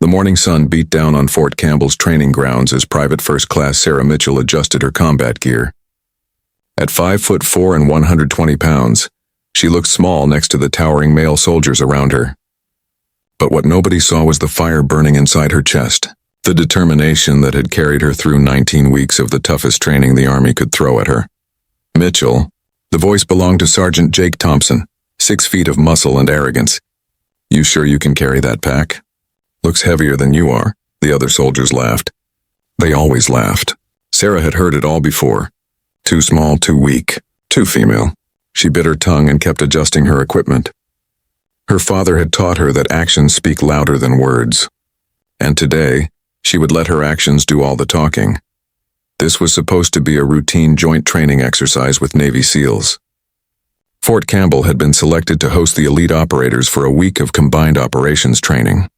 The morning sun beat down on Fort Campbell's training grounds as Private First Class Sarah Mitchell adjusted her combat gear. At 5'4" and 120 pounds, she looked small next to the towering male soldiers around her. But what nobody saw was the fire burning inside her chest, the determination that had carried her through 19 weeks of the toughest training the Army could throw at her. Mitchell, the voice belonged to Sergeant Jake Thompson, 6 feet of muscle and arrogance. "You sure you can carry that pack? Looks heavier than you are," the other soldiers laughed. They always laughed. Sarah had heard it all before. Too small, too weak, too female. She bit her tongue and kept adjusting her equipment. Her father had taught her that actions speak louder than words. And today, she would let her actions do all the talking. This was supposed to be a routine joint training exercise with Navy SEALs. Fort Campbell had been selected to host the elite operators for a week of combined operations training.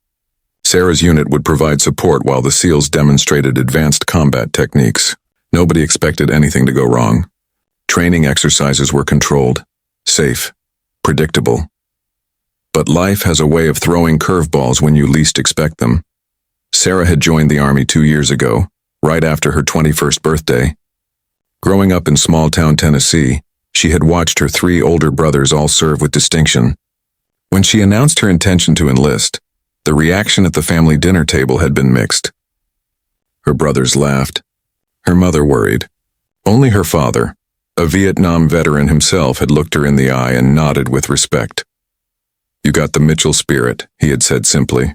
Sarah's unit would provide support while the SEALs demonstrated advanced combat techniques. Nobody expected anything to go wrong. Training exercises were controlled, safe, predictable. But life has a way of throwing curveballs when you least expect them. Sarah had joined the Army 2 years ago, right after her 21st birthday. Growing up in small-town Tennessee, she had watched her 3 older brothers all serve with distinction. When she announced her intention to enlist, the reaction at the family dinner table had been mixed. Her brothers laughed. Her mother worried. Only her father, a Vietnam veteran himself, had looked her in the eye and nodded with respect. "You got the Mitchell spirit," he had said simply.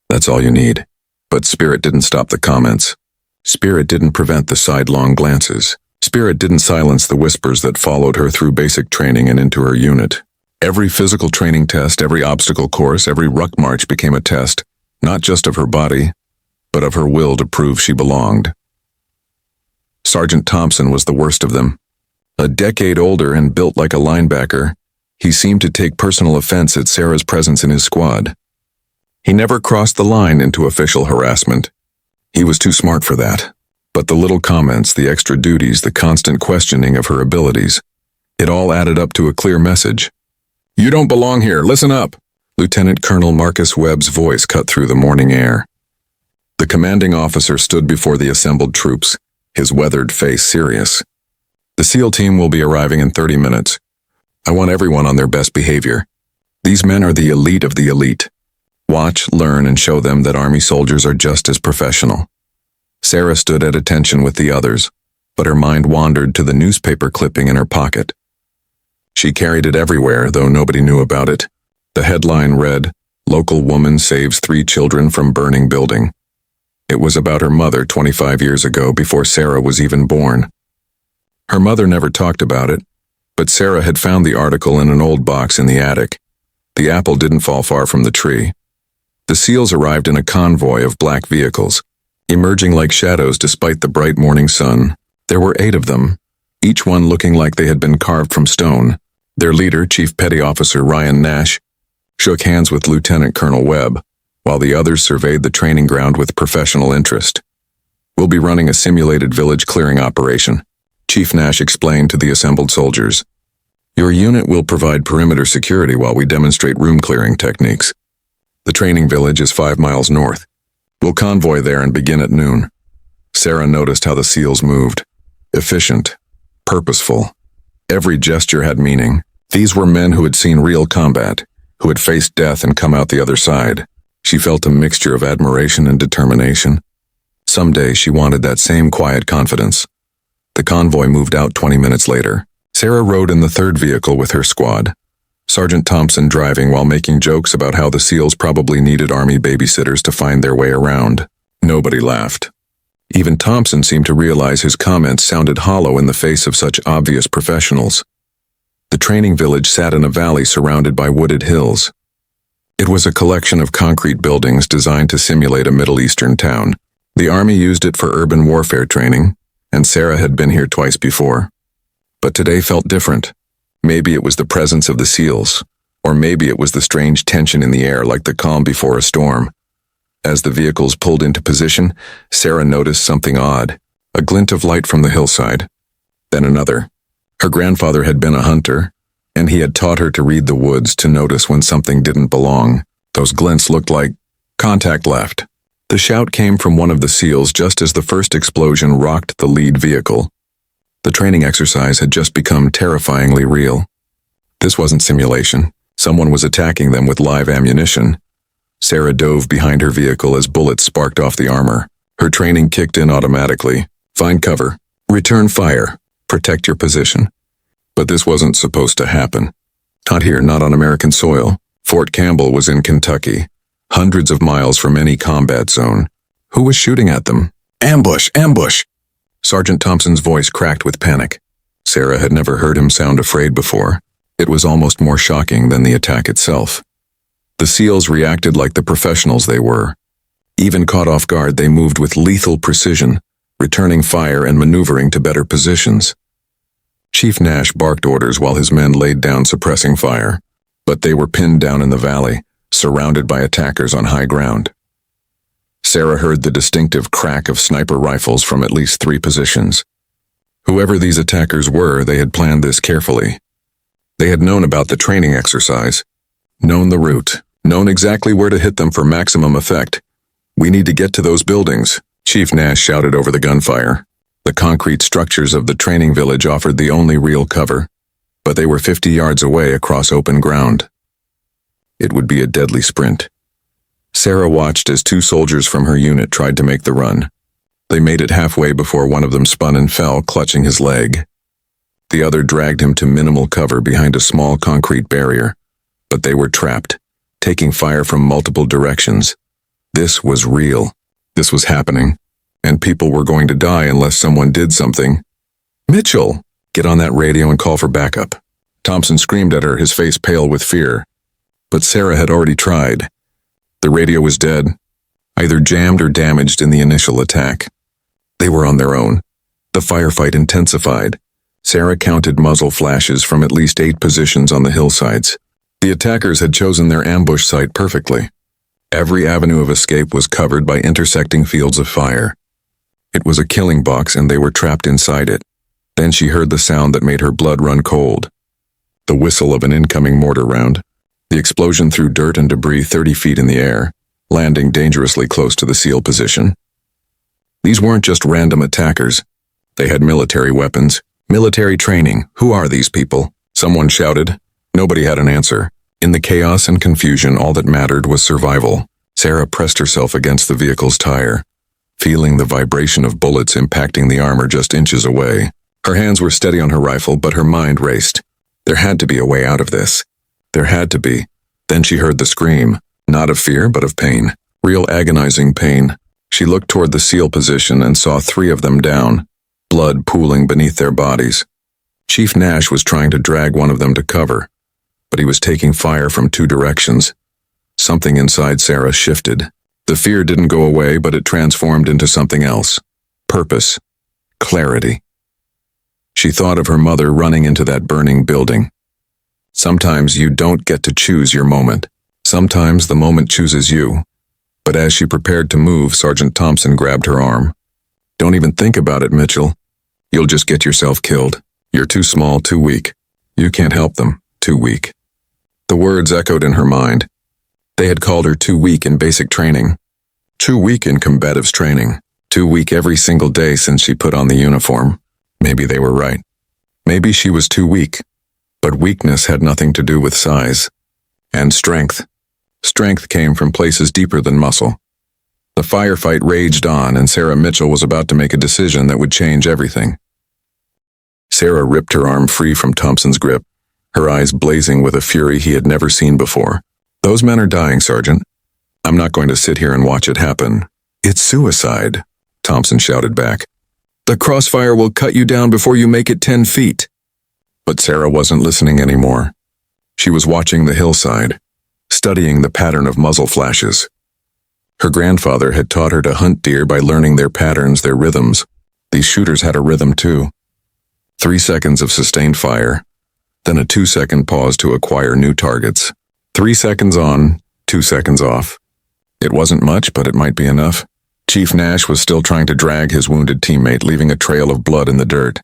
"That's all you need." But spirit didn't stop the comments. Spirit didn't prevent the sidelong glances. Spirit didn't silence the whispers that followed her through basic training and into her unit. Every physical training test, every obstacle course, every ruck march became a test, not just of her body, but of her will to prove she belonged. Sergeant Thompson was the worst of them. A decade older and built like a linebacker, he seemed to take personal offense at Sarah's presence in his squad. He never crossed the line into official harassment. He was too smart for that. But the little comments, the extra duties, the constant questioning of her abilities, it all added up to a clear message. "You don't belong here, listen up!" Lieutenant Colonel Marcus Webb's voice cut through the morning air. The commanding officer stood before the assembled troops, his weathered face serious. "The SEAL team will be arriving in 30 minutes. I want everyone on their best behavior. These men are the elite of the elite. Watch, learn, and show them that Army soldiers are just as professional." Sarah stood at attention with the others, but her mind wandered to the newspaper clipping in her pocket. She carried it everywhere, though nobody knew about it. The headline read, "Local woman saves 3 children from burning building." It was about her mother 25 years ago, before Sarah was even born. Her mother never talked about it, but Sarah had found the article in an old box in the attic. The apple didn't fall far from the tree. The SEALs arrived in a convoy of black vehicles, emerging like shadows despite the bright morning sun. There were 8 of them, each one looking like they had been carved from stone. Their leader, Chief Petty Officer Ryan Nash, shook hands with Lieutenant Colonel Webb, while the others surveyed the training ground with professional interest. "We'll be running a simulated village clearing operation," Chief Nash explained to the assembled soldiers. "Your unit will provide perimeter security while we demonstrate room clearing techniques. The training village is 5 miles north. We'll convoy there and begin at noon." Sarah noticed how the SEALs moved. Efficient, purposeful. Every gesture had meaning. These were men who had seen real combat, who had faced death and come out the other side. She felt a mixture of admiration and determination. Someday she wanted that same quiet confidence. The convoy moved out 20 minutes later. Sarah rode in the 3rd vehicle with her squad, Sergeant Thompson driving while making jokes about how the SEALs probably needed Army babysitters to find their way around. Nobody laughed. Even Thompson seemed to realize his comments sounded hollow in the face of such obvious professionals. The training village sat in a valley surrounded by wooded hills. It was a collection of concrete buildings designed to simulate a Middle Eastern town. The Army used it for urban warfare training, and Sarah had been here twice before. But today felt different. Maybe it was the presence of the SEALs, or maybe it was the strange tension in the air like the calm before a storm. As the vehicles pulled into position, Sarah noticed something odd, a glint of light from the hillside. Then another. Her grandfather had been a hunter, and he had taught her to read the woods to notice when something didn't belong. Those glints looked like Contact left. The shout came from one of the SEALs just as the first explosion rocked the lead vehicle. The training exercise had just become terrifyingly real. This wasn't simulation. Someone was attacking them with live ammunition. Sarah dove behind her vehicle as bullets sparked off the armor. Her training kicked in automatically. Find cover. Return fire. Protect your position. But this wasn't supposed to happen. Not here, not on American soil. Fort Campbell was in Kentucky, hundreds of miles from any combat zone. Who was shooting at them? Ambush! Ambush! Sergeant Thompson's voice cracked with panic. Sarah had never heard him sound afraid before. It was almost more shocking than the attack itself. The SEALs reacted like the professionals they were. Even caught off guard, they moved with lethal precision, returning fire and maneuvering to better positions. Chief Nash barked orders while his men laid down suppressing fire, but they were pinned down in the valley, surrounded by attackers on high ground. Sarah heard the distinctive crack of sniper rifles from at least 3 positions. Whoever these attackers were, they had planned this carefully. They had known about the training exercise, known the route, known exactly where to hit them for maximum effect. "We need to get to those buildings," Chief Nash shouted over the gunfire. The concrete structures of the training village offered the only real cover, but they were 50 yards away across open ground. It would be a deadly sprint. Sarah watched as 2 soldiers from her unit tried to make the run. They made it halfway before one of them spun and fell, clutching his leg. The other dragged him to minimal cover behind a small concrete barrier, but they were trapped, taking fire from multiple directions. This was real. This was happening, and people were going to die unless someone did something. "Mitchell, get on that radio and call for backup." Thompson screamed at her, his face pale with fear. But Sarah had already tried. The radio was dead, either jammed or damaged in the initial attack. They were on their own. The firefight intensified. Sarah counted muzzle flashes from at least 8 positions on the hillsides. The attackers had chosen their ambush site perfectly. Every avenue of escape was covered by intersecting fields of fire. It was a killing box and they were trapped inside it. Then she heard the sound that made her blood run cold. The whistle of an incoming mortar round. The explosion threw dirt and debris 30 feet in the air, landing dangerously close to the SEAL position. These weren't just random attackers. They had military weapons, military training. Who are these people? Someone shouted. Nobody had an answer. In the chaos and confusion, all that mattered was survival. Sarah pressed herself against the vehicle's tire, feeling the vibration of bullets impacting the armor just inches away. Her hands were steady on her rifle, but her mind raced. There had to be a way out of this. There had to be. Then she heard the scream, not of fear, but of pain. Real agonizing pain. She looked toward the SEAL position and saw 3 of them down, blood pooling beneath their bodies. Chief Nash was trying to drag one of them to cover, but he was taking fire from 2 directions. Something inside Sarah shifted. The fear didn't go away, but it transformed into something else. Purpose. Clarity. She thought of her mother running into that burning building. Sometimes you don't get to choose your moment. Sometimes the moment chooses you. But as she prepared to move, Sergeant Thompson grabbed her arm. "Don't even think about it, Mitchell. You'll just get yourself killed. You're too small, too weak. You can't help them. Too weak." The words echoed in her mind. They had called her too weak in basic training. Too weak in combatives training. Too weak every single day since she put on the uniform. Maybe they were right. Maybe she was too weak. But weakness had nothing to do with size. And strength. Strength came from places deeper than muscle. The firefight raged on, and Sarah Mitchell was about to make a decision that would change everything. Sarah ripped her arm free from Thompson's grip, her eyes blazing with a fury he had never seen before. "Those men are dying, Sergeant. I'm not going to sit here and watch it happen." "It's suicide," Thompson shouted back. "The crossfire will cut you down before you make it 10 feet. But Sarah wasn't listening anymore. She was watching the hillside, studying the pattern of muzzle flashes. Her grandfather had taught her to hunt deer by learning their patterns, their rhythms. These shooters had a rhythm too. 3 seconds of sustained fire, then a 2-second pause to acquire new targets. 3 seconds on, 2 seconds off. It wasn't much, but it might be enough. Chief Nash was still trying to drag his wounded teammate, leaving a trail of blood in the dirt.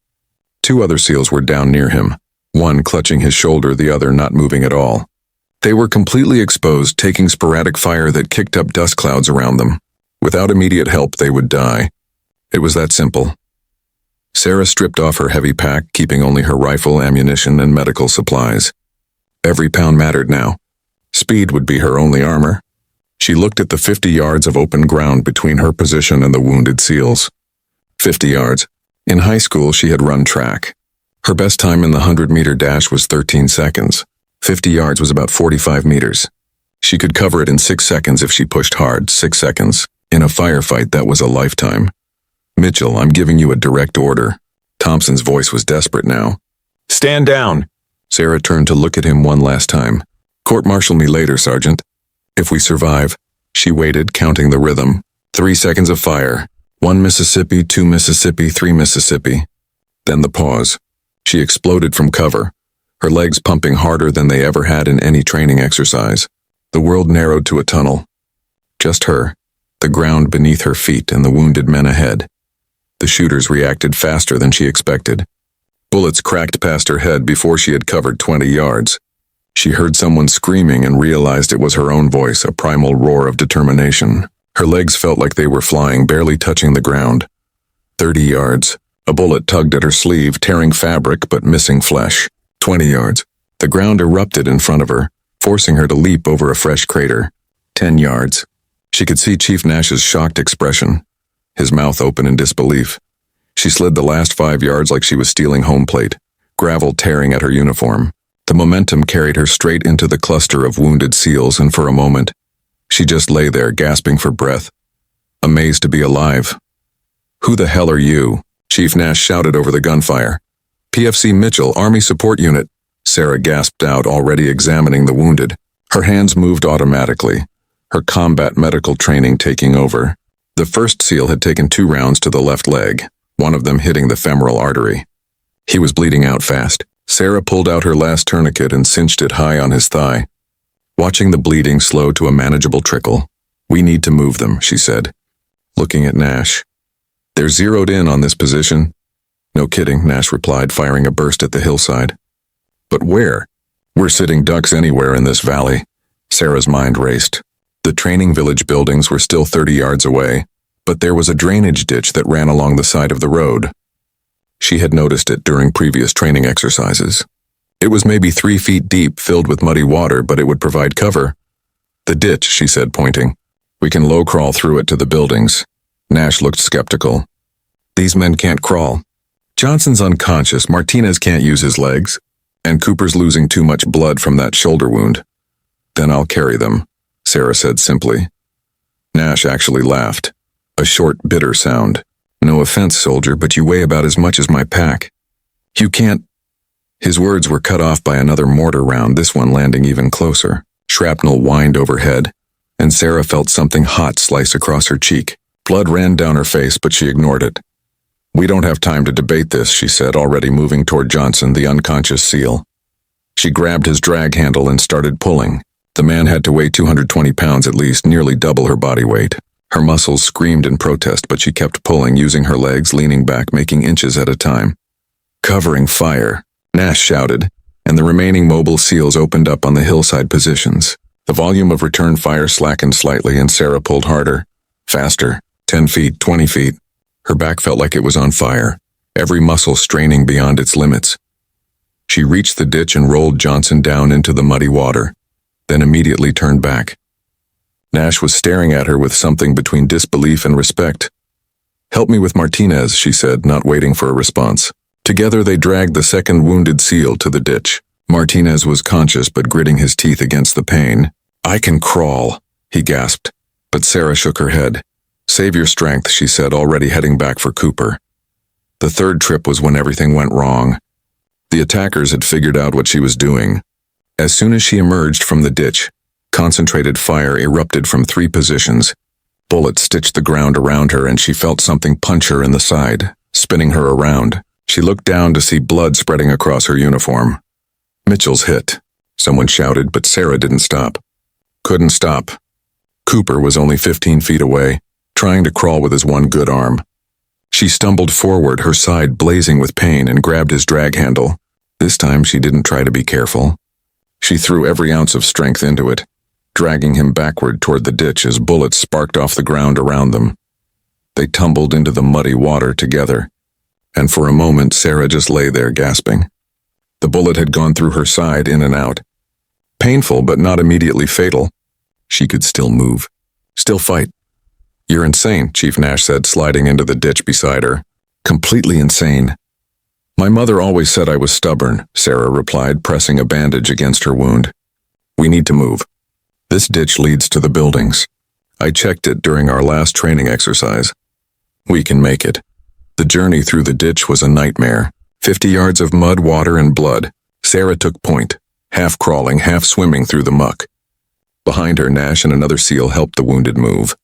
2 other SEALs were down near him, one clutching his shoulder, the other not moving at all. They were completely exposed, taking sporadic fire that kicked up dust clouds around them. Without immediate help, they would die. It was that simple. Sarah stripped off her heavy pack, keeping only her rifle, ammunition, and medical supplies. Every pound mattered now. Speed would be her only armor. She looked at the 50 yards of open ground between her position and the wounded SEALs. 50 yards. In high school, she had run track. Her best time in the 100-meter dash was 13 seconds. 50 yards was about 45 meters. She could cover it in 6 seconds if she pushed hard. 6 seconds. In a firefight, that was a lifetime. Mitchell, I'm giving you a direct order. Thompson's voice was desperate now. Stand down. Sarah turned to look at him one last time. Court-martial me later, Sergeant. If we survive. She waited, counting the rhythm. 3 seconds of fire. 1 Mississippi, 2 Mississippi, 3 Mississippi. Then the pause. She exploded from cover, her legs pumping harder than they ever had in any training exercise. The world narrowed to a tunnel. Just her, the ground beneath her feet, and the wounded men ahead. The shooters reacted faster than she expected. Bullets cracked past her head before she had covered 20 yards. She heard someone screaming and realized it was her own voice, a primal roar of determination. Her legs felt like they were flying, barely touching the ground. 30 yards. A bullet tugged at her sleeve, tearing fabric but missing flesh. 20 yards. The ground erupted in front of her, forcing her to leap over a fresh crater. 10 yards. She could see Chief Nash's shocked expression, his mouth open in disbelief. She slid the last 5 yards like she was stealing home plate, gravel tearing at her uniform. The momentum carried her straight into the cluster of wounded SEALs, and for a moment, she just lay there gasping for breath, amazed to be alive. Who the hell are you? Chief Nash shouted over the gunfire. PFC Mitchell, Army Support Unit. Sarah gasped out, already examining the wounded. Her hands moved automatically, her combat medical training taking over. The first SEAL had taken 2 rounds to the left leg, one of them hitting the femoral artery. He was bleeding out fast. Sarah pulled out her last tourniquet and cinched it high on his thigh, watching the bleeding slow to a manageable trickle. We need to move them, she said, looking at Nash. They're zeroed in on this position. No kidding, Nash replied, firing a burst at the hillside. But where? We're sitting ducks anywhere in this valley. Sarah's mind raced. The training village buildings were still 30 yards away, but there was a drainage ditch that ran along the side of the road. She had noticed it during previous training exercises. It was maybe 3 feet deep, filled with muddy water, but it would provide cover. The ditch, she said, pointing. We can low crawl through it to the buildings. Nash looked skeptical. These men can't crawl. Johnson's unconscious, Martinez can't use his legs, and Cooper's losing too much blood from that shoulder wound. Then I'll carry them, Sarah said simply. Nash actually laughed, a short, bitter sound. No offense, soldier, but you weigh about as much as my pack. You can't... His words were cut off by another mortar round, this one landing even closer. Shrapnel whined overhead, and Sarah felt something hot slice across her cheek. Blood ran down her face, but she ignored it. We don't have time to debate this, she said, already moving toward Johnson, the unconscious SEAL. She grabbed his drag handle and started pulling. The man had to weigh 220 pounds at least, nearly double her body weight. Her muscles screamed in protest, but she kept pulling, using her legs, leaning back, making inches at a time. Covering fire, Nash shouted, and the remaining mobile SEALs opened up on the hillside positions. The volume of return fire slackened slightly, and Sarah pulled harder. Faster. 10 feet, 20 feet. Her back felt like it was on fire, every muscle straining beyond its limits. She reached the ditch and rolled Johnson down into the muddy water, then immediately turned back. Nash was staring at her with something between disbelief and respect. Help me with Martinez, she said, not waiting for a response. Together they dragged the second wounded SEAL to the ditch. Martinez was conscious but gritting his teeth against the pain. I can crawl, he gasped, but Sarah shook her head. Save your strength, she said, already heading back for Cooper. The third trip was when everything went wrong. The attackers had figured out what she was doing. As soon as she emerged from the ditch, concentrated fire erupted from 3 positions. Bullets stitched the ground around her, and she felt something punch her in the side, spinning her around. She looked down to see blood spreading across her uniform. Mitchell's hit, someone shouted, but Sarah didn't stop. Couldn't stop. Cooper was only 15 feet away, trying to crawl with his one good arm. She stumbled forward, her side blazing with pain, and grabbed his drag handle. This time she didn't try to be careful. She threw every ounce of strength into it, dragging him backward toward the ditch as bullets sparked off the ground around them. They tumbled into the muddy water together, and for a moment Sarah just lay there gasping. The bullet had gone through her side in and out. Painful, but not immediately fatal. She could still move, still fight. "You're insane," Chief Nash said, sliding into the ditch beside her. "Completely insane." "My mother always said I was stubborn," Sarah replied, pressing a bandage against her wound. "We need to move. This ditch leads to the buildings. I checked it during our last training exercise. We can make it." The journey through the ditch was a nightmare. 50 yards of mud, water, and blood. Sarah took point, half crawling, half swimming through the muck. Behind her, Nash and another SEAL helped the wounded move.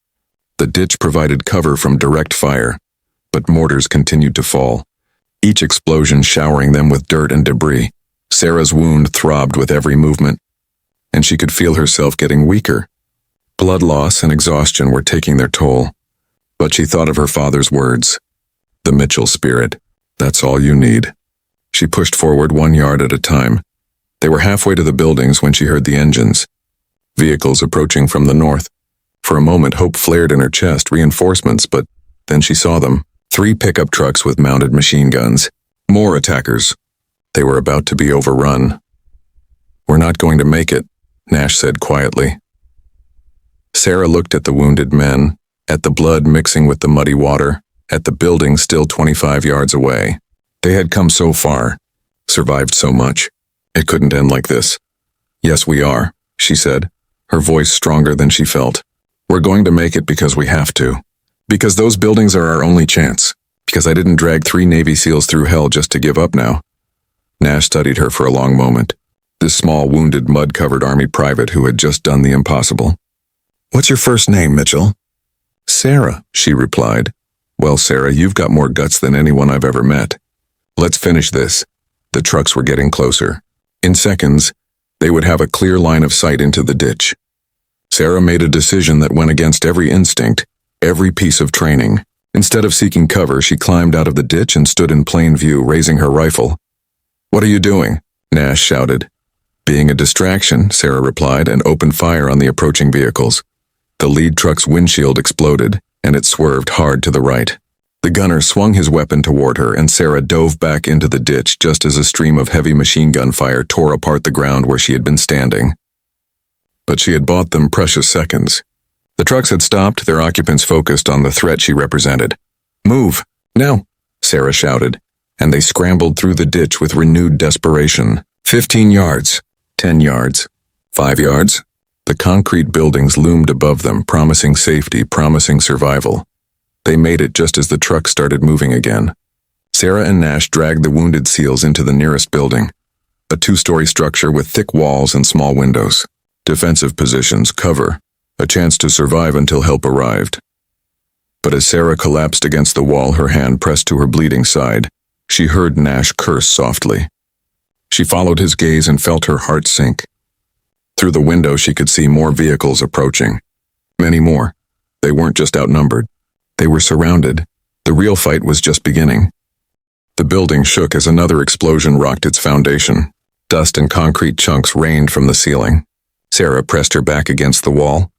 The ditch provided cover from direct fire, but mortars continued to fall, each explosion showering them with dirt and debris. Sarah's wound throbbed with every movement, and she could feel herself getting weaker. Blood loss and exhaustion were taking their toll, but she thought of her father's words. The Mitchell spirit. That's all you need. She pushed forward 1 yard at a time. They were halfway to the buildings when she heard the engines. Vehicles approaching from the north. For a moment, hope flared in her chest, reinforcements, but then she saw them. 3 pickup trucks with mounted machine guns. More attackers. They were about to be overrun. "We're not going to make it," Nash said quietly. Sarah looked at the wounded men, at the blood mixing with the muddy water, at the building still 25 yards away. They had come so far, survived so much. It couldn't end like this. "Yes, we are," she said, her voice stronger than she felt. "We're going to make it because we have to. Because those buildings are our only chance. Because I didn't drag 3 Navy SEALs through hell just to give up now." Nash studied her for a long moment. This small, wounded, mud-covered Army private who had just done the impossible. "What's your first name, Mitchell?" "Sarah," she replied. "Well, Sarah, you've got more guts than anyone I've ever met. Let's finish this." The trucks were getting closer. In seconds, they would have a clear line of sight into the ditch. Sarah made a decision that went against every instinct, every piece of training. Instead of seeking cover, she climbed out of the ditch and stood in plain view, raising her rifle. "What are you doing?" Nash shouted. "Being a distraction," Sarah replied, and opened fire on the approaching vehicles. The lead truck's windshield exploded, and it swerved hard to the right. The gunner swung his weapon toward her, and Sarah dove back into the ditch just as a stream of heavy machine gun fire tore apart the ground where she had been standing. But she had bought them precious seconds. The trucks had stopped, their occupants focused on the threat she represented. "Move! Now!" Sarah shouted, and they scrambled through the ditch with renewed desperation. 15 yards, 10 yards, 5 yards. The concrete buildings loomed above them, promising safety, promising survival. They made it just as the truck started moving again. Sarah and Nash dragged the wounded SEALs into the nearest building, a 2-story structure with thick walls and small windows. Defensive positions, cover, a chance to survive until help arrived. But as Sarah collapsed against the wall, her hand pressed to her bleeding side, she heard Nash curse softly. She followed his gaze and felt her heart sink. Through the window, she could see more vehicles approaching. Many more. They weren't just outnumbered. They were surrounded. The real fight was just beginning. The building shook as another explosion rocked its foundation. Dust and concrete chunks rained from the ceiling. Sarah pressed her back against the wall,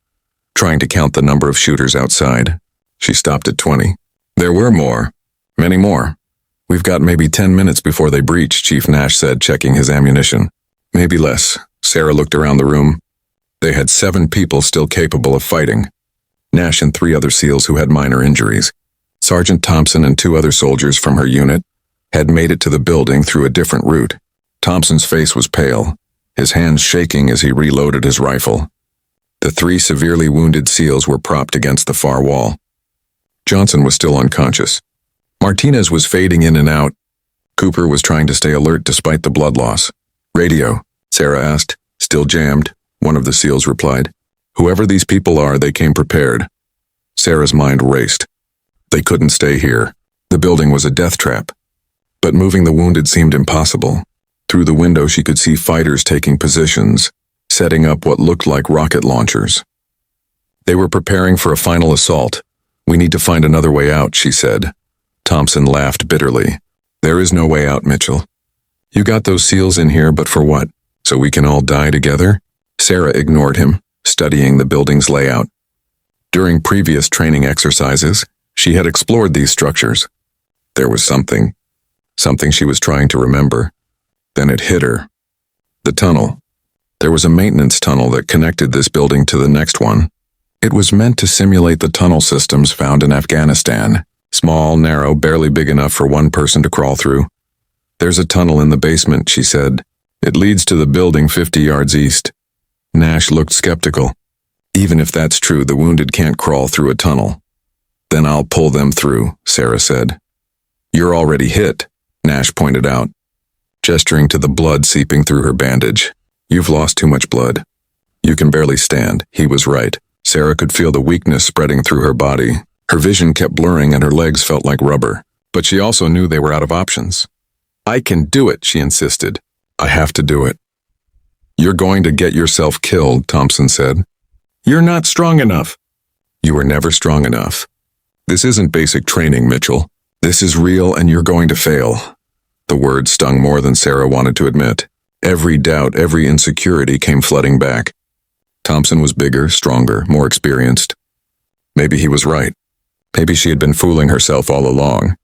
trying to count the number of shooters outside. She stopped at 20. There were more. Many more. "We've got maybe 10 minutes before they breach," Chief Nash said, checking his ammunition. "Maybe less." Sarah looked around the room. They had 7 people still capable of fighting. Nash and 3 other SEALs who had minor injuries. Sergeant Thompson and 2 other soldiers from her unit had made it to the building through a different route. Thompson's face was pale, his hands shaking as he reloaded his rifle. The 3 severely wounded SEALs were propped against the far wall. Johnson was still unconscious. Martinez was fading in and out. Cooper was trying to stay alert despite the blood loss. "Radio?" Sarah asked. "Still jammed," one of the SEALs replied. "Whoever these people are, they came prepared." Sarah's mind raced. They couldn't stay here. The building was a death trap. But moving the wounded seemed impossible. Through the window, she could see fighters taking positions, setting up what looked like rocket launchers. They were preparing for a final assault. "We need to find another way out," she said. Thompson laughed bitterly. "There is no way out, Mitchell. You got those SEALs in here, but for what?" So we can all die together? Sarah ignored him, studying the building's layout. During previous training exercises, she had explored these structures. There was something she was trying to remember. Then it hit her. The tunnel. There was a maintenance tunnel that connected this building to the next one. It was meant to simulate the tunnel systems found in Afghanistan. Small, narrow, barely big enough for one person to crawl through. There's a tunnel in the basement, she said. It leads to the building 50 yards east. Nash looked skeptical. Even if that's true, the wounded can't crawl through a tunnel. Then I'll pull them through, Sarah said. You're already hit, Nash pointed out, gesturing to the blood seeping through her bandage. You've lost too much blood. You can barely stand. He was right. Sarah could feel the weakness spreading through her body. Her vision kept blurring and her legs felt like rubber. But she also knew they were out of options. I can do it, she insisted. I have to do it. You're going to get yourself killed, Thompson said. You're not strong enough. You were never strong enough. This isn't basic training, Mitchell. This is real and you're going to fail. The words stung more than Sarah wanted to admit. Every doubt, every insecurity came flooding back. Thompson was bigger, stronger, more experienced. Maybe he was right. Maybe she had been fooling herself all along.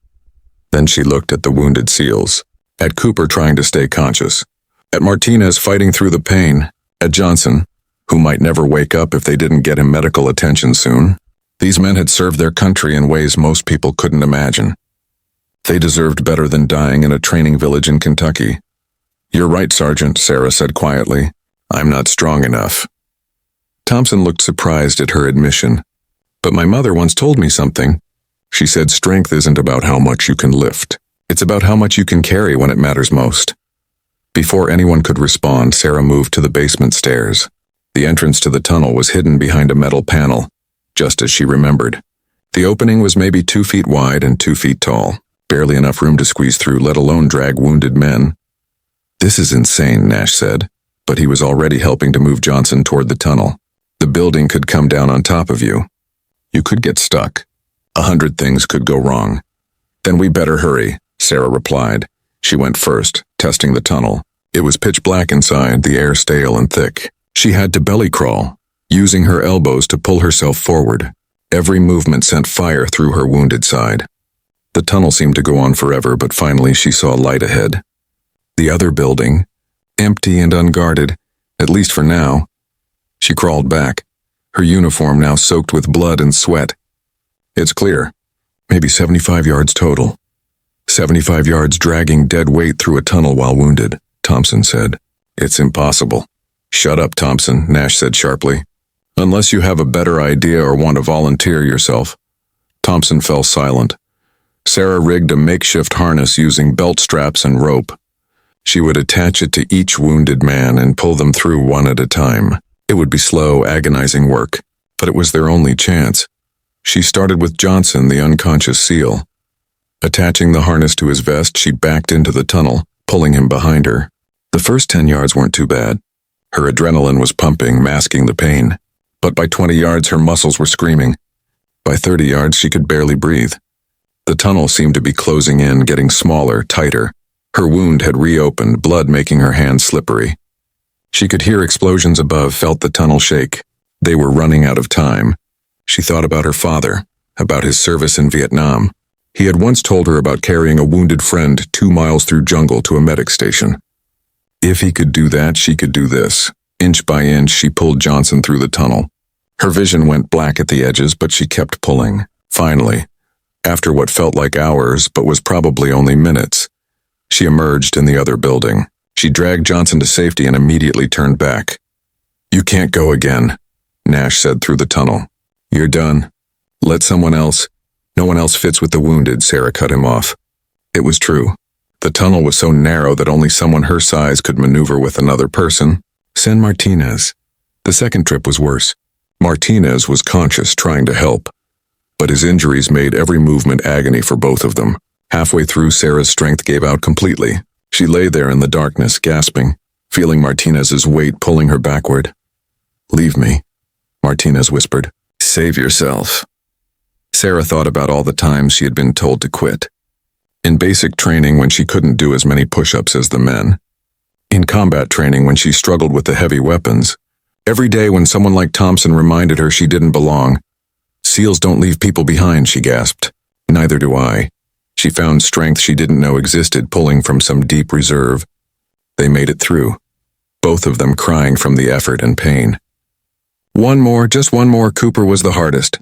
Then she looked at the wounded SEALs, at Cooper trying to stay conscious, at Martinez fighting through the pain, at Johnson, who might never wake up if they didn't get him medical attention soon. These men had served their country in ways most people couldn't imagine. They deserved better than dying in a training village in Kentucky. You're right, Sergeant, Sarah said quietly. I'm not strong enough. Thompson looked surprised at her admission. But my mother once told me something. She said strength isn't about how much you can lift. It's about how much you can carry when it matters most. Before anyone could respond, Sarah moved to the basement stairs. The entrance to the tunnel was hidden behind a metal panel, just as she remembered. The opening was maybe 2 feet wide and 2 feet tall, barely enough room to squeeze through, let alone drag wounded men. This is insane, Nash said, but he was already helping to move Johnson toward the tunnel. The building could come down on top of you. You could get stuck. 100 things could go wrong. Then we better hurry, Sarah replied. She went first, testing the tunnel. It was pitch black inside, the air stale and thick. She had to belly crawl, using her elbows to pull herself forward. Every movement sent fire through her wounded side. The tunnel seemed to go on forever, but finally she saw light ahead. The other building, empty and unguarded, at least for now. She crawled back, her uniform now soaked with blood and sweat. It's clear. Maybe 75 yards total. 75 yards dragging dead weight through a tunnel while wounded, Thompson said. It's impossible. Shut up, Thompson, Nash said sharply. Unless you have a better idea or want to volunteer yourself. Thompson fell silent. Sarah rigged a makeshift harness using belt straps and rope. She would attach it to each wounded man and pull them through one at a time. It would be slow, agonizing work, but it was their only chance. She started with Johnson, the unconscious SEAL. Attaching the harness to his vest, she backed into the tunnel, pulling him behind her. The first 10 yards weren't too bad. Her adrenaline was pumping, masking the pain. But by 20 yards, her muscles were screaming. By 30 yards, she could barely breathe. The tunnel seemed to be closing in, getting smaller, tighter. Her wound had reopened, blood making her hands slippery. She could hear explosions above, felt the tunnel shake. They were running out of time. She thought about her father, about his service in Vietnam. He had once told her about carrying a wounded friend 2 miles through jungle to a medic station. If he could do that, she could do this. Inch by inch, she pulled Johnson through the tunnel. Her vision went black at the edges, but she kept pulling. Finally, after what felt like hours, but was probably only minutes, she emerged in the other building. She dragged Johnson to safety and immediately turned back. You can't go again, Nash said through the tunnel. You're done. Let someone else. No one else fits with the wounded, Sarah cut him off. It was true. The tunnel was so narrow that only someone her size could maneuver with another person. Send Martinez. The second trip was worse. Martinez was conscious, trying to help. But his injuries made every movement agony for both of them. Halfway through, Sarah's strength gave out completely. She lay there in the darkness, gasping, feeling Martinez's weight pulling her backward. Leave me, Martinez whispered. Save yourself. Sarah thought about all the times she had been told to quit. In basic training when she couldn't do as many push-ups as the men. in combat training when she struggled with the heavy weapons. Every day when someone like Thompson reminded her she didn't belong. "SEALs don't leave people behind," she gasped. "Neither do I." She found strength she didn't know existed, pulling from some deep reserve. They made it through, both of them crying from the effort and pain. One more, just one more. Cooper was the hardest.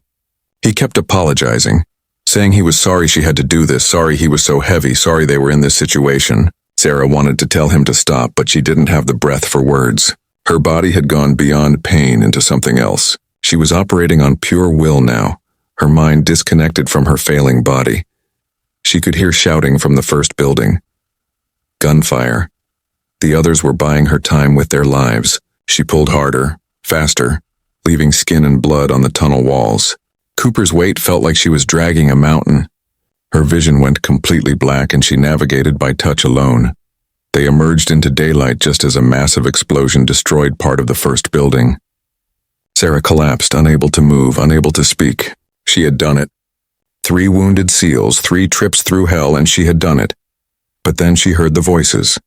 He kept apologizing, saying he was sorry she had to do this, sorry he was so heavy, sorry they were in this situation. Sarah wanted to tell him to stop, but she didn't have the breath for words. Her body had gone beyond pain into something else. She was operating on pure will now, her mind disconnected from her failing body. She could hear shouting from the first building. Gunfire. The others were buying her time with their lives. She pulled harder, faster, leaving skin and blood on the tunnel walls. Cooper's weight felt like she was dragging a mountain. Her vision went completely black and she navigated by touch alone. They emerged into daylight just as a massive explosion destroyed part of the first building. Sarah collapsed, unable to move, unable to speak. She had done it. 3 wounded SEALs, 3 trips through hell, and she had done it. But then she heard the voices.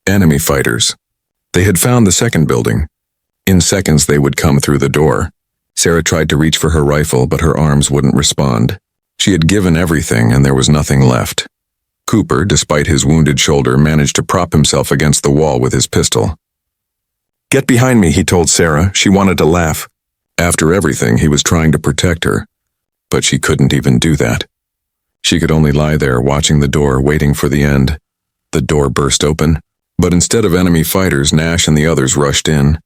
Enemy fighters. They had found the second building. In seconds they would come through the door. Sarah tried to reach for her rifle, but her arms wouldn't respond. She had given everything, and there was nothing left. Cooper, despite his wounded shoulder, managed to prop himself against the wall with his pistol. "Get behind me," he told Sarah. She wanted to laugh. After everything, he was trying to protect her. But she couldn't even do that. She could only lie there, watching the door, waiting for the end. The door burst open, but instead of enemy fighters, Nash and the others rushed in.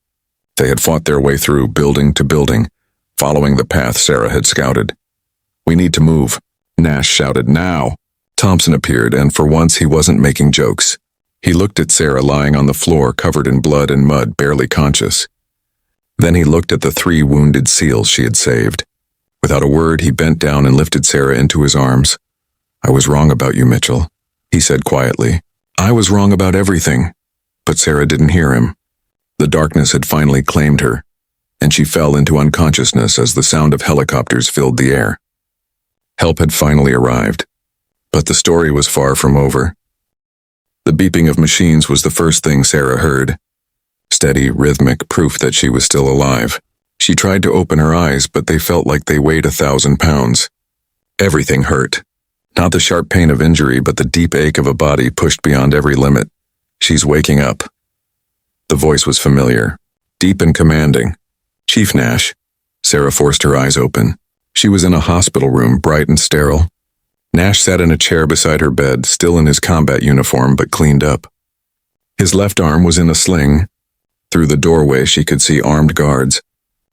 They had fought their way through building to building, following the path Sarah had scouted. "We need to move," Nash shouted. "Now!" Thompson appeared, and for once he wasn't making jokes. He looked at Sarah lying on the floor, covered in blood and mud, barely conscious. Then he looked at the 3 wounded SEALs she had saved. Without a word, he bent down and lifted Sarah into his arms. "I was wrong about you, Mitchell," he said quietly. "I was wrong about everything." But Sarah didn't hear him. The darkness had finally claimed her, and she fell into unconsciousness as the sound of helicopters filled the air. Help had finally arrived, but the story was far from over. The beeping of machines was the first thing Sarah heard. Steady, rhythmic proof that she was still alive. She tried to open her eyes, but they felt like they weighed 1,000 pounds. Everything hurt. Not the sharp pain of injury, but the deep ache of a body pushed beyond every limit. "She's waking up." The voice was familiar, deep and commanding. "Chief Nash." Sarah forced her eyes open. She was in a hospital room, bright and sterile. Nash sat in a chair beside her bed, still in his combat uniform, but cleaned up. His left arm was in a sling. Through the doorway, she could see armed guards.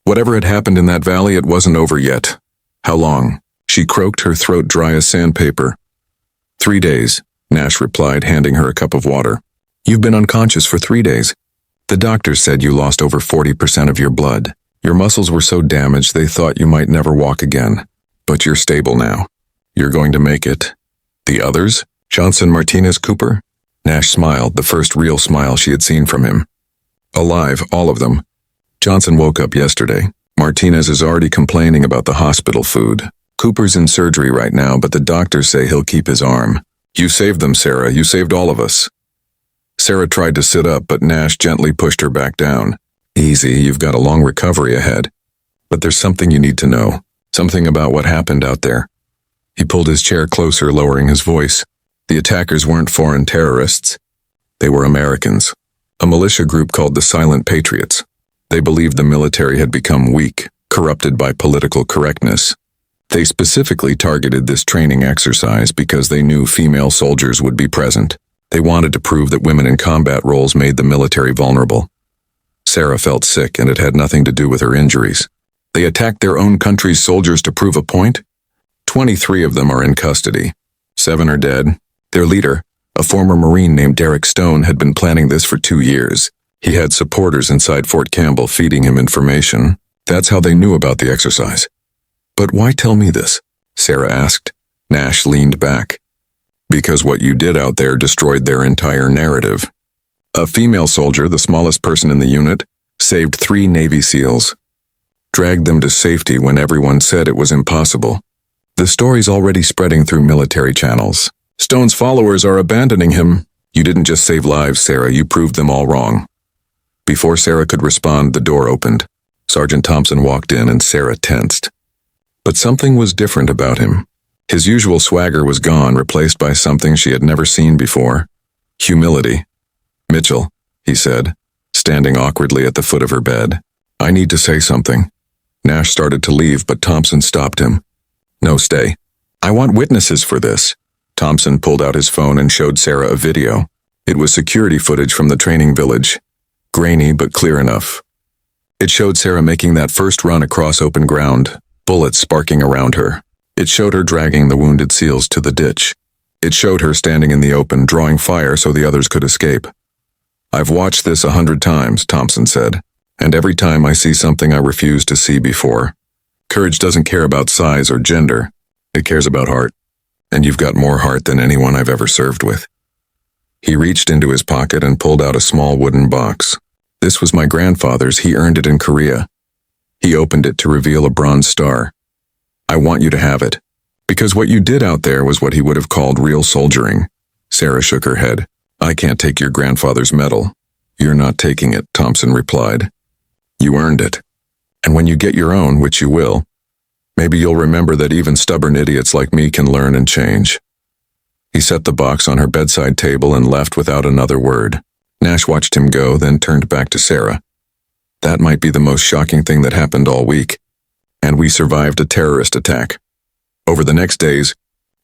Whatever had happened in that valley, it wasn't over yet. "How long?" She croaked, her throat dry as sandpaper. 3 days, Nash replied, handing her a cup of water. "You've been unconscious for 3 days. The doctors said you lost over 40% of your blood. Your muscles were so damaged they thought you might never walk again. But you're stable now. You're going to make it." "The others? Johnson, Martinez, Cooper?" Nash smiled, the first real smile she had seen from him. "Alive, all of them. Johnson woke up yesterday. Martinez is already complaining about the hospital food. Cooper's in surgery right now, but the doctors say he'll keep his arm. You saved them, Sarah. You saved all of us." Sarah tried to sit up, but Nash gently pushed her back down. "Easy, you've got a long recovery ahead. But there's something you need to know. Something about what happened out there." He pulled his chair closer, lowering his voice. "The attackers weren't foreign terrorists. They were Americans. A militia group called the Silent Patriots. They believed the military had become weak, corrupted by political correctness. They specifically targeted this training exercise because they knew female soldiers would be present. They wanted to prove that women in combat roles made the military vulnerable." Sarah felt sick, and it had nothing to do with her injuries. "They attacked their own country's soldiers to prove a point? 23 of them are in custody. 7 are dead. Their leader, a former Marine named Derek Stone, had been planning this for 2 years. He had supporters inside Fort Campbell feeding him information. That's how they knew about the exercise." "But why tell me this?" Sarah asked. Nash leaned back. "Because what you did out there destroyed their entire narrative. A female soldier, the smallest person in the unit, saved 3 Navy SEALs. Dragged them to safety when everyone said it was impossible. The story's already spreading through military channels. Stone's followers are abandoning him. You didn't just save lives, Sarah, you proved them all wrong. Before Sarah could respond, the door opened. Sergeant Thompson walked in and Sarah tensed. But something was different about him. His usual swagger was gone, replaced by something she had never seen before. Humility. "Mitchell," he said, standing awkwardly at the foot of her bed. "I need to say something." Nash started to leave, but Thompson stopped him. "No, stay. I want witnesses for this." Thompson pulled out his phone and showed Sarah a video. It was security footage from the training village. Grainy, but clear enough. It showed Sarah making that first run across open ground, bullets sparking around her. It showed her dragging the wounded SEALs to the ditch. It showed her standing in the open, drawing fire so the others could escape. "I've watched this 100 times, Thompson said, "and every time I see something I refused to see before. Courage doesn't care about size or gender. It cares about heart. And you've got more heart than anyone I've ever served with." He reached into his pocket and pulled out a small wooden box. "This was my grandfather's. He earned it in Korea." He opened it to reveal a bronze star. "I want you to have it. Because what you did out there was what he would have called real soldiering." Sarah shook her head. "I can't take your grandfather's medal." "You're not taking it," Thompson replied. "You earned it. And when you get your own, which you will, maybe you'll remember that even stubborn idiots like me can learn and change." He set the box on her bedside table and left without another word. Nash watched him go, then turned back to Sarah. "That might be the most shocking thing that happened all week. And we survived a terrorist attack." Over the next days,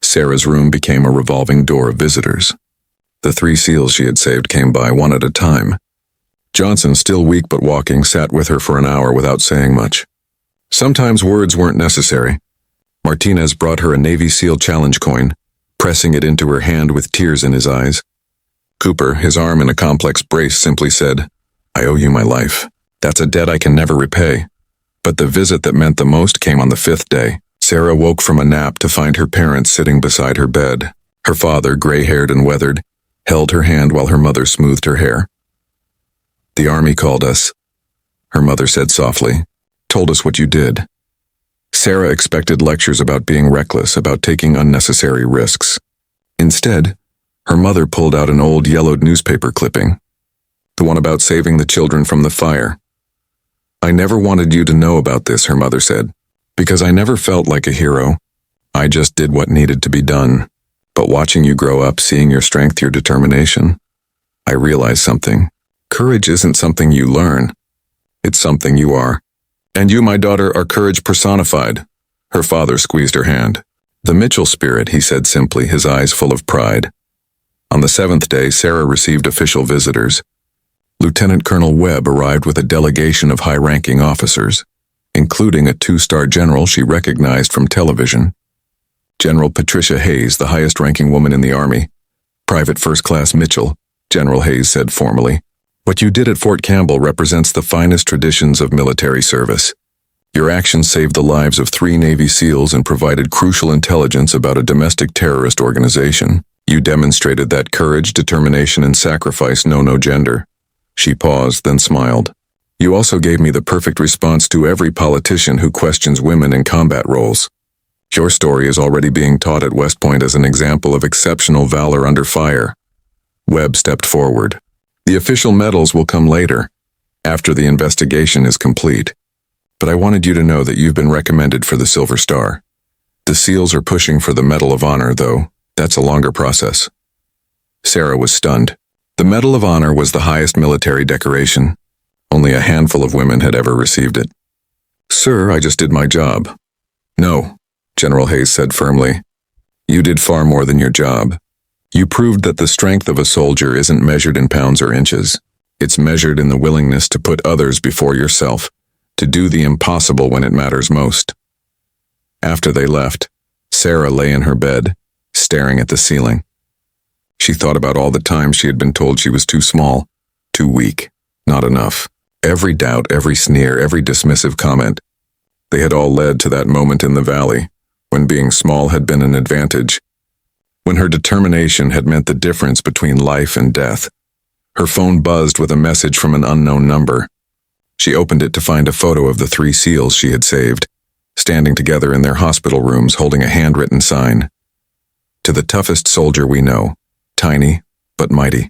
Sarah's room became a revolving door of visitors. The 3 SEALs she had saved came by one at a time. Johnson, still weak but walking, sat with her for an hour without saying much. Sometimes words weren't necessary. Martinez brought her a Navy SEAL challenge coin, pressing it into her hand with tears in his eyes. Cooper, his arm in a complex brace, simply said, "I owe you my life. That's a debt I can never repay." But the visit that meant the most came on the 5th day. Sarah woke from a nap to find her parents sitting beside her bed. Her father, gray-haired and weathered, held her hand while her mother smoothed her hair. "The army called us," her mother said softly. "Told us what you did." Sarah expected lectures about being reckless, about taking unnecessary risks. Instead, her mother pulled out an old yellowed newspaper clipping, the one about saving the children from the fire. "I never wanted you to know about this," her mother said, "because I never felt like a hero. I just did what needed to be done. But watching you grow up, seeing your strength, your determination, I realized something. Courage isn't something you learn. It's something you are. And you, my daughter, are courage personified." Her father squeezed her hand. "The Mitchell spirit," he said simply, his eyes full of pride. On the 7th day, Sarah received official visitors. Lieutenant Colonel Webb arrived with a delegation of high-ranking officers, including a 2-star general she recognized from television. General Patricia Hayes, the highest-ranking woman in the Army. "Private First Class Mitchell," General Hayes said formally. "What you did at Fort Campbell represents the finest traditions of military service. Your actions saved the lives of 3 Navy SEALs and provided crucial intelligence about a domestic terrorist organization. You demonstrated that courage, determination, and sacrifice know no gender." She paused, then smiled. "You also gave me the perfect response to every politician who questions women in combat roles. Your story is already being taught at West Point as an example of exceptional valor under fire." Webb stepped forward. "The official medals will come later, after the investigation is complete. But I wanted you to know that you've been recommended for the Silver Star. The SEALs are pushing for the Medal of Honor, though that's a longer process." Sarah was stunned. The Medal of Honor was the highest military decoration. Only a handful of women had ever received it. "Sir, I just did my job." "No," General Hayes said firmly. "You did far more than your job. You proved that the strength of a soldier isn't measured in pounds or inches. It's measured in the willingness to put others before yourself, to do the impossible when it matters most." After they left, Sarah lay in her bed, staring at the ceiling. She thought about all the times she had been told she was too small, too weak, not enough. Every doubt, every sneer, every dismissive comment. They had all led to that moment in the valley, when being small had been an advantage, when her determination had meant the difference between life and death. Her phone buzzed with a message from an unknown number. She opened it to find a photo of the 3 SEALs she had saved, standing together in their hospital rooms holding a handwritten sign. "To the toughest soldier we know, tiny but mighty.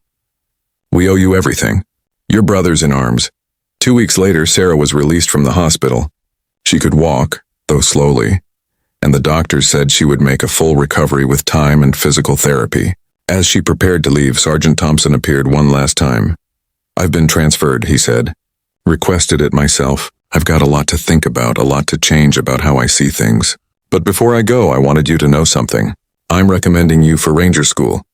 We owe you everything. Your brother's in arms. 2 weeks later, Sarah was released from the hospital. She could walk, though slowly, and the doctors said she would make a full recovery with time and physical therapy. As she prepared to leave, Sergeant Thompson appeared one last time. "I've been transferred," he said. "Requested it myself. I've got a lot to think about, a lot to change about how I see things. But before I go, I wanted you to know something. I'm recommending you for Ranger School."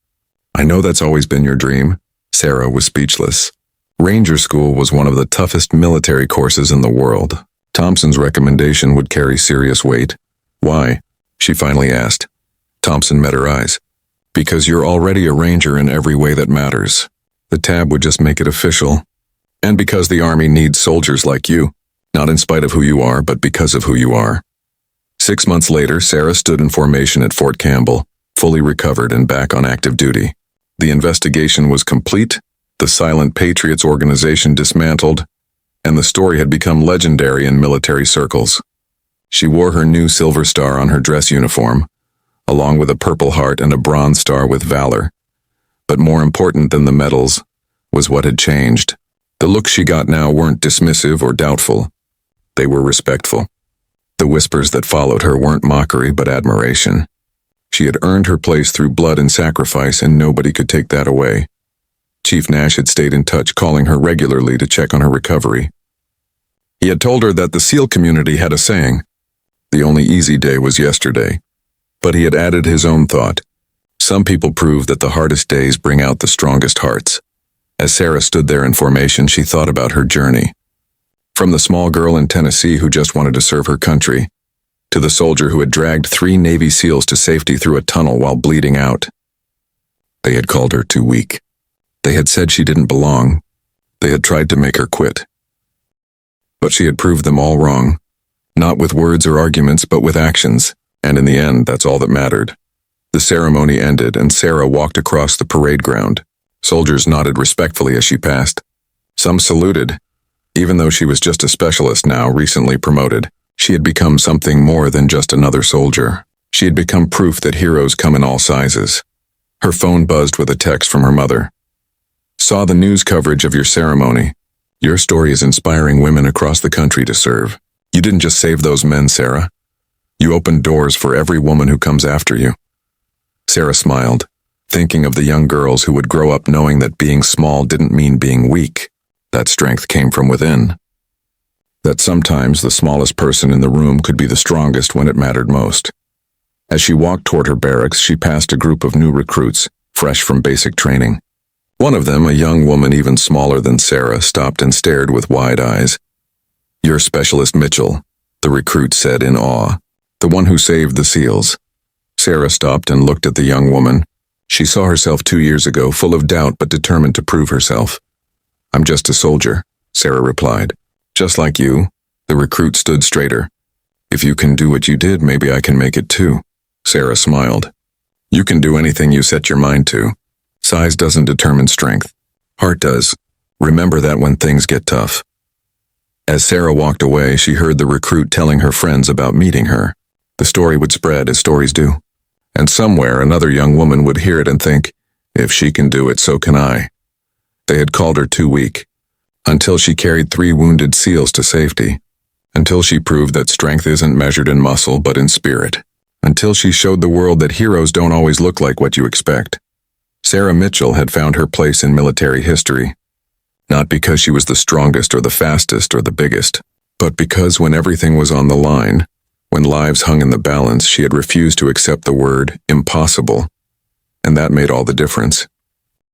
"I know that's always been your dream." Sarah was speechless. Ranger School was one of the toughest military courses in the world. Thompson's recommendation would carry serious weight. "Why?" she finally asked. Thompson met her eyes. "Because you're already a Ranger in every way that matters. The tab would just make it official. And because the Army needs soldiers like you, not in spite of who you are, but because of who you are." 6 months later, Sarah stood in formation at Fort Campbell, fully recovered and back on active duty. The investigation was complete, the Silent Patriots organization dismantled, and the story had become legendary in military circles. She wore her new silver star on her dress uniform, along with a Purple Heart and a Bronze Star with Valor. But more important than the medals was what had changed. The looks she got now weren't dismissive or doubtful. They were respectful. The whispers that followed her weren't mockery but admiration. She had earned her place through blood and sacrifice, and nobody could take that away. Chief Nash had stayed in touch, calling her regularly to check on her recovery. He had told her that the SEAL community had a saying, "The only easy day was yesterday." But he had added his own thought. Some people prove that the hardest days bring out the strongest hearts. As Sarah stood there in formation, she thought about her journey. From the small girl in Tennessee who just wanted to serve her country, to the soldier who had dragged 3 Navy SEALs to safety through a tunnel while bleeding out. They had called her too weak. They had said she didn't belong. They had tried to make her quit. But she had proved them all wrong. Not with words or arguments, but with actions. And in the end, that's all that mattered. The ceremony ended, and Sarah walked across the parade ground. Soldiers nodded respectfully as she passed. Some saluted. Even though she was just a specialist now, recently promoted, she had become something more than just another soldier. She had become proof that heroes come in all sizes. Her phone buzzed with a text from her mother. "Saw the news coverage of your ceremony. Your story is inspiring women across the country to serve. You didn't just save those men, Sarah. You opened doors for every woman who comes after you." Sarah smiled, thinking of the young girls who would grow up knowing that being small didn't mean being weak. That strength came from within. That sometimes the smallest person in the room could be the strongest when it mattered most. As she walked toward her barracks, she passed a group of new recruits, fresh from basic training. One of them, a young woman even smaller than Sarah, stopped and stared with wide eyes. "You're Specialist Mitchell," the recruit said in awe. "The one who saved the SEALs." Sarah stopped and looked at the young woman. She saw herself 2 years ago, full of doubt but determined to prove herself. "I'm just a soldier," Sarah replied. "Just like you." The recruit stood straighter. "If you can do what you did, maybe I can make it too." Sarah smiled. "You can do anything you set your mind to. Size doesn't determine strength. Heart does. Remember that when things get tough." As Sarah walked away, she heard the recruit telling her friends about meeting her. The story would spread as stories do. And somewhere another young woman would hear it and think, "If she can do it, so can I." They had called her too weak. Until she carried 3 wounded SEALs to safety. Until she proved that strength isn't measured in muscle but in spirit. Until she showed the world that heroes don't always look like what you expect. Sarah Mitchell had found her place in military history. Not because she was the strongest or the fastest or the biggest, but because when everything was on the line, when lives hung in the balance, she had refused to accept the word impossible. And that made all the difference.